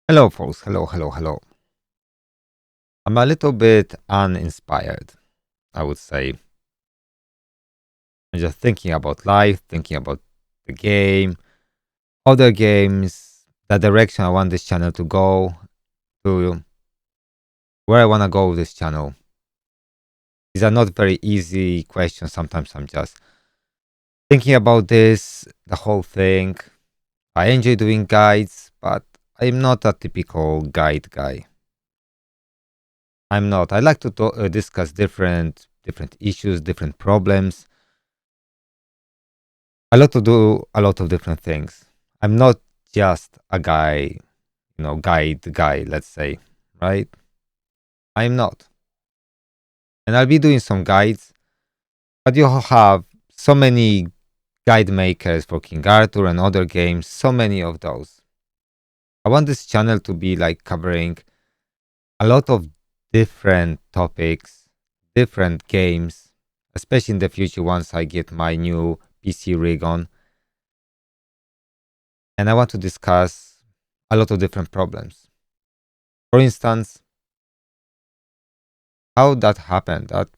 Hello, folks. Hello. I'm a little bit uninspired, I would say. I'm just thinking about life, thinking about the game, other games, the direction I want this channel to go, to where I want to go with this channel. These are not very easy questions. Sometimes I'm just thinking about this, the whole thing. I enjoy doing guides, but I'm not a typical guide guy. I'm not. I like to discuss different issues, different problems. I like to do a lot of different things. I'm not just a guy, guide guy, let's say, right? I'm not. And I'll be doing some guides, but you have so many guide makers for King Arthur and other games, so many of those. I want this channel to be like covering a lot of different topics, different games, especially in the future once I get my new PC rig on. And I want to discuss a lot of different problems. For instance, how that happened that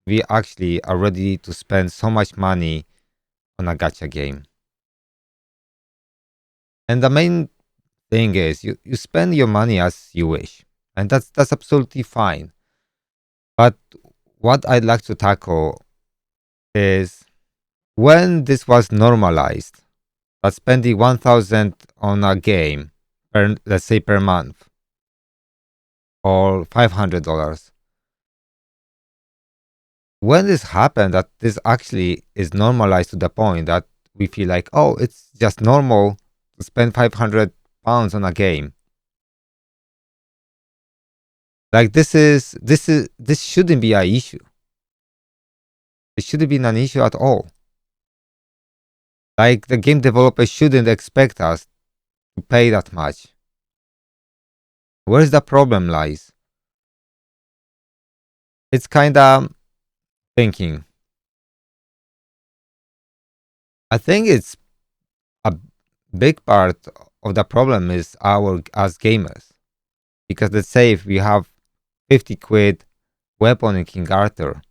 we actually are ready to spend so much money on a gacha game. And the main thing is you spend your money as you wish. And that's absolutely fine. But what I'd like to tackle is when this was normalized, that spending 1,000 on a game per, let's say, per month, or $500. When this happened, that this actually is normalized to the point that we feel like, oh, it's just normal to spend £500 on a game. Like this shouldn't be an issue. It shouldn't be an issue at all. Like the game developers shouldn't expect us to pay that much. Where's the problem lies? It's kinda thinking. I think it's a big part of the problem is our as gamers. Because let's say if we have 50 quid weapon in King Arthur,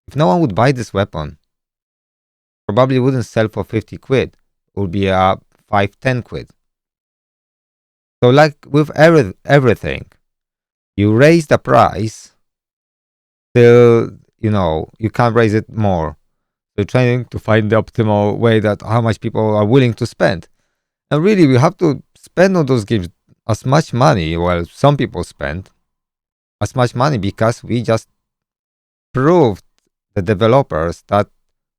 if no one would buy this weapon, probably wouldn't sell for 50 quid. It would be a 5-10 quid. So like with everything, you raise the price till, you can't raise it more. So trying to find the optimal way that how much people are willing to spend. And really, we have to spend on those games as much money, well, some people spend as much money because we just proved the developers that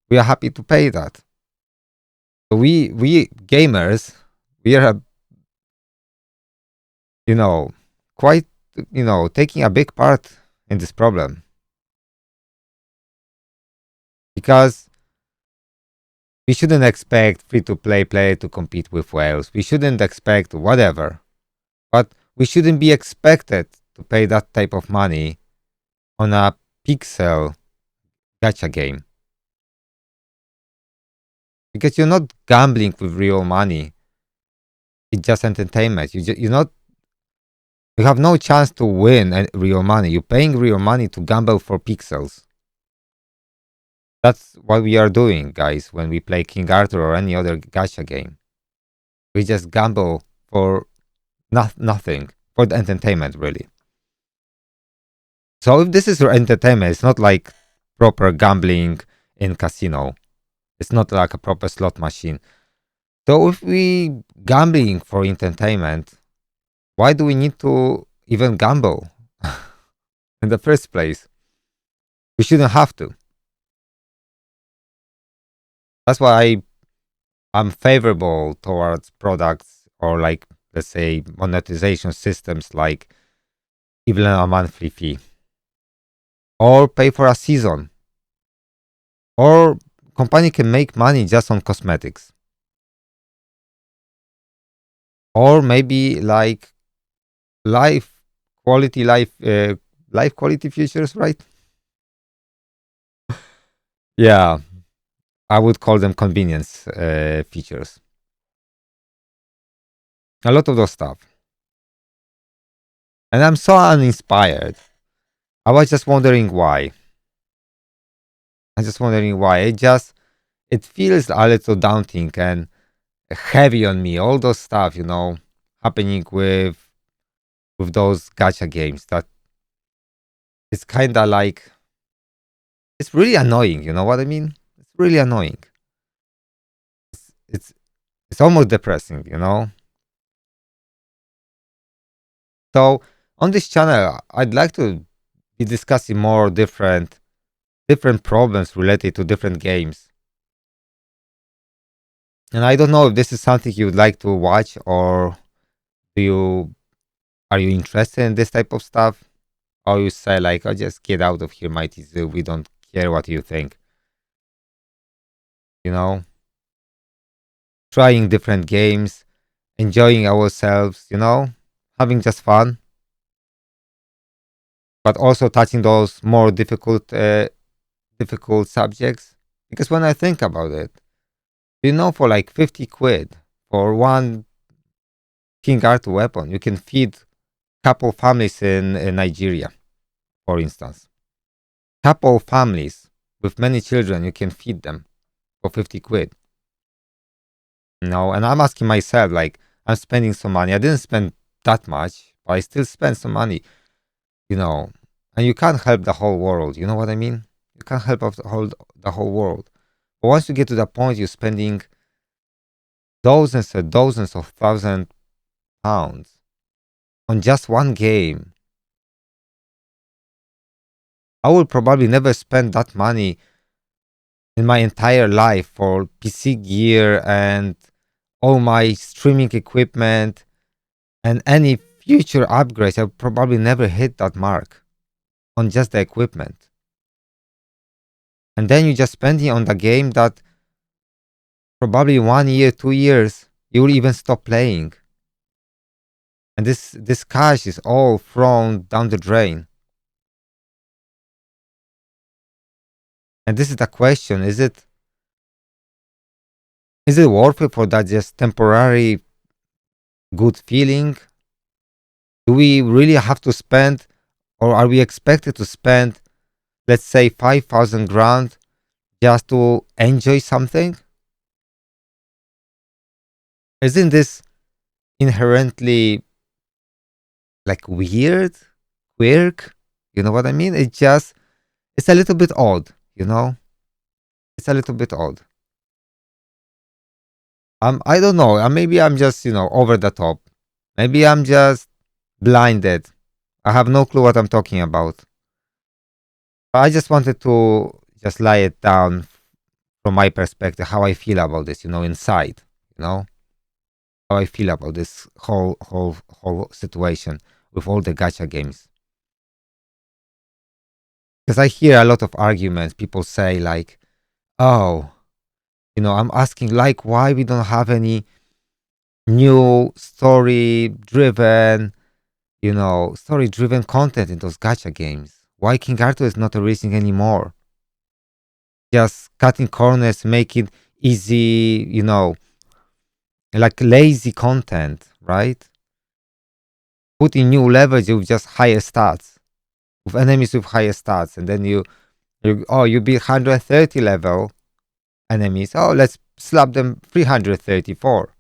we are happy to pay that. So we gamers, we are, quite, taking a big part in this problem. Because we shouldn't expect free-to-play player to compete with whales. We shouldn't expect whatever. But we shouldn't be expected to pay that type of money on a pixel gacha game. Because you're not gambling with real money. It's just entertainment. You have no chance to win real money. You're paying real money to gamble for pixels. That's what we are doing, guys, when we play King Arthur or any other gacha game. We just gamble for nothing, for the entertainment, really. So if this is your entertainment, it's not like proper gambling in casino. It's not like a proper slot machine. So if we gambling for entertainment, why do we need to even gamble in the first place? We shouldn't have to. That's why I'm favorable towards products or like, let's say, monetization systems like even a monthly fee or pay for a season or company can make money just on cosmetics or maybe like life life quality features, right? Yeah, I would call them convenience features. A lot of those stuff. And I'm so uninspired. I was just wondering why. I'm just wondering why. It feels a little daunting and heavy on me. All those stuff, happening with those gacha games. That it's kind of like it's really annoying. You know what I mean? It's really annoying. It's it's almost depressing. So on this channel, I'd like to be discussing more different problems related to different games. And I don't know if this is something you would like to watch, or do you are you interested in this type of stuff? Or you say like, oh, just get out of here, Mighty Zoo. We don't care what you think. You know, trying different games, enjoying ourselves, having just fun, but also touching those more difficult subjects. Because when I think about it, for like 50 quid for one King Arthur weapon, you can feed couple families in Nigeria, for instance. Couple families with many children, you can feed them for 50 quid. And I'm asking myself, like, I'm spending some money. I didn't spend that much, but I still spend some money, you know. And you can't help the whole world. You know what I mean? You can't help the whole world. But once you get to the point, you're spending dozens and dozens of £1,000 on just one game. I will probably never spend that money in my entire life for PC gear and all my streaming equipment and any future upgrades. I'll probably never hit that mark on just the equipment. And then you just spending on the game that probably 1 year, 2 years, you will even stop playing. And this cash is all thrown down the drain. And this is the question: is it worth it for that just temporary good feeling? Do we really have to spend, or are we expected to spend, let's say, 5,000 grand just to enjoy something? Isn't this inherently like weird, quirk? You know what I mean? It's a little bit odd, It's a little bit odd. I don't know. Maybe I'm just, over the top. Maybe I'm just blinded. I have no clue what I'm talking about. I just wanted to just lie it down from my perspective, how I feel about this, inside, how I feel about this whole situation with all the gacha games. Because I hear a lot of arguments. People say like, oh, I'm asking like why we don't have any new story driven content in those gacha games. Why King Arthur is not releasing anymore? Just cutting corners, making easy, like lazy content, right? Putting new levels with just higher stats, with enemies with higher stats, and then you beat 130 level enemies. Oh, let's slap them 334.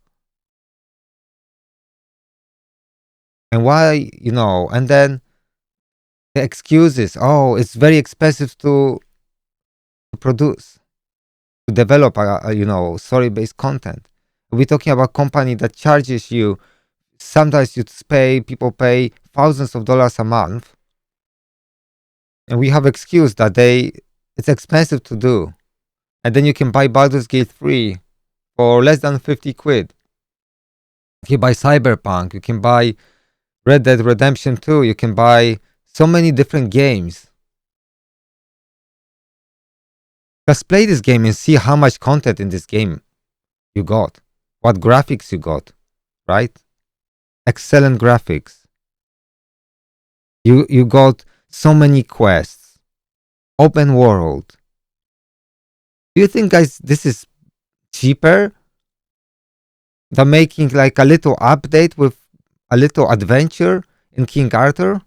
And why, and then the excuses. Oh, it's very expensive to produce, to develop story-based content. We're talking about a company that charges you. Sometimes people pay thousands of dollars a month, and we have excuse that it's expensive to do. And then you can buy Baldur's Gate 3 for less than 50 quid. You can buy Cyberpunk, you can buy Red Dead Redemption 2, you can buy so many different games. Just play this game and see how much content in this game you got, what graphics you got, right? Excellent graphics. You got so many quests, open world. Do you think, guys, this is cheaper than making like a little update with a little adventure in King Arthur?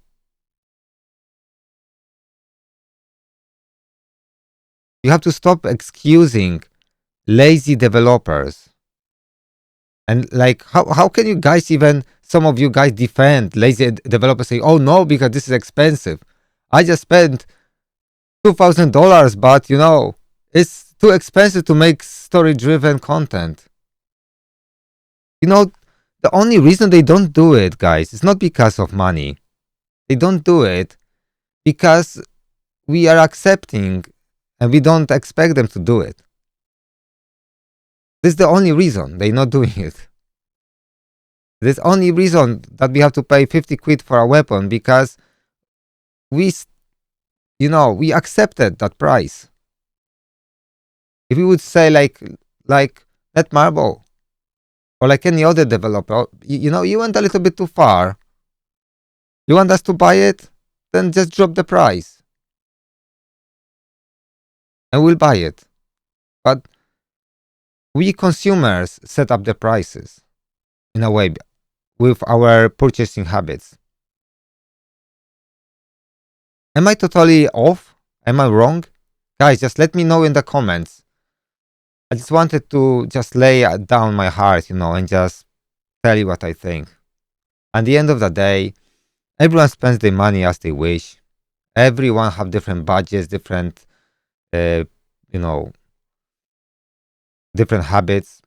You have to stop excusing lazy developers. And like, how can you guys, even some of you guys, defend lazy developers, say, oh no, because this is expensive. I just spent $2,000, but you know, it's too expensive to make story-driven content. You know, the only reason they don't do it, guys, is not because of money. They don't do it because we are accepting and we don't expect them to do it. This is the only reason they're not doing it. This only reason that we have to pay 50 quid for a weapon, because we accepted that price. If we would say like Netmarble or like any other developer, you went a little bit too far. You want us to buy it? Then just drop the price. And we'll buy it. But we consumers set up the prices in a way with our purchasing habits. Am I totally off? Am I wrong? Guys, just let me know in the comments. I just wanted to just lay down my heart, and just tell you what I think. At the end of the day, everyone spends their money as they wish. Everyone have different budgets, different, different habits.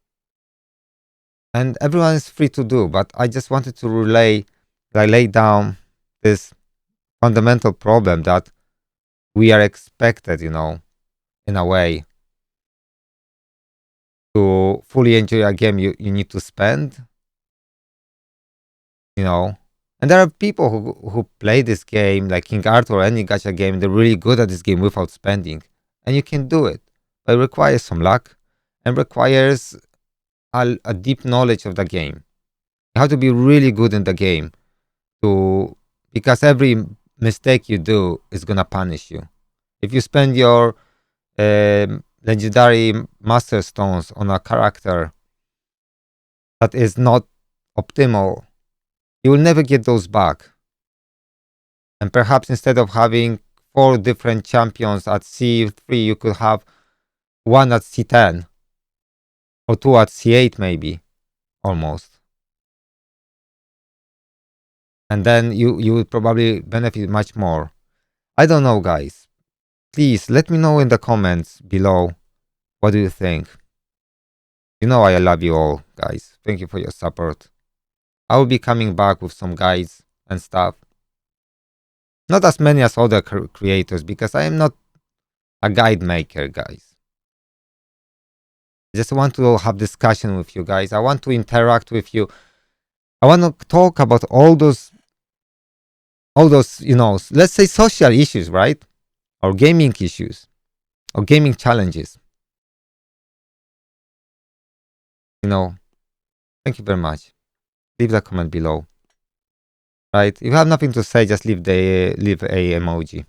And everyone is free to do, but I just wanted to lay down this fundamental problem that we are expected, in a way, to fully enjoy a game. You need to spend, and there are people who play this game like King Arthur or any gacha game. They're really good at this game without spending, and you can do it, but it requires some luck and requires a deep knowledge of the game. You have to be really good in the game because every mistake you do is gonna punish you. If you spend your legendary master stones on a character that is not optimal, you will never get those back. And perhaps instead of having 4 different champions at C3, you could have 1 at C10 or 2 at C8 maybe, almost. And then you would probably benefit much more. I don't know, guys. Please let me know in the comments below. What do you think? You know I love you all, guys. Thank you for your support. I will be coming back with some guides and stuff. Not as many as other creators, because I am not a guide maker, guys. I just want to have discussion with you guys. I want to interact with you. I want to talk about all those, let's say social issues, right? Or gaming issues, or gaming challenges. Thank you very much. Leave the comment below. Right? If you have nothing to say, just leave a emoji.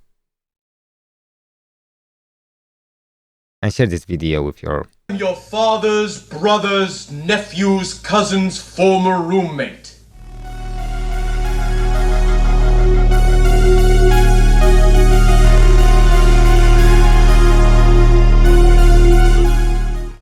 And share this video with your father's brother's nephew's cousin's former roommate.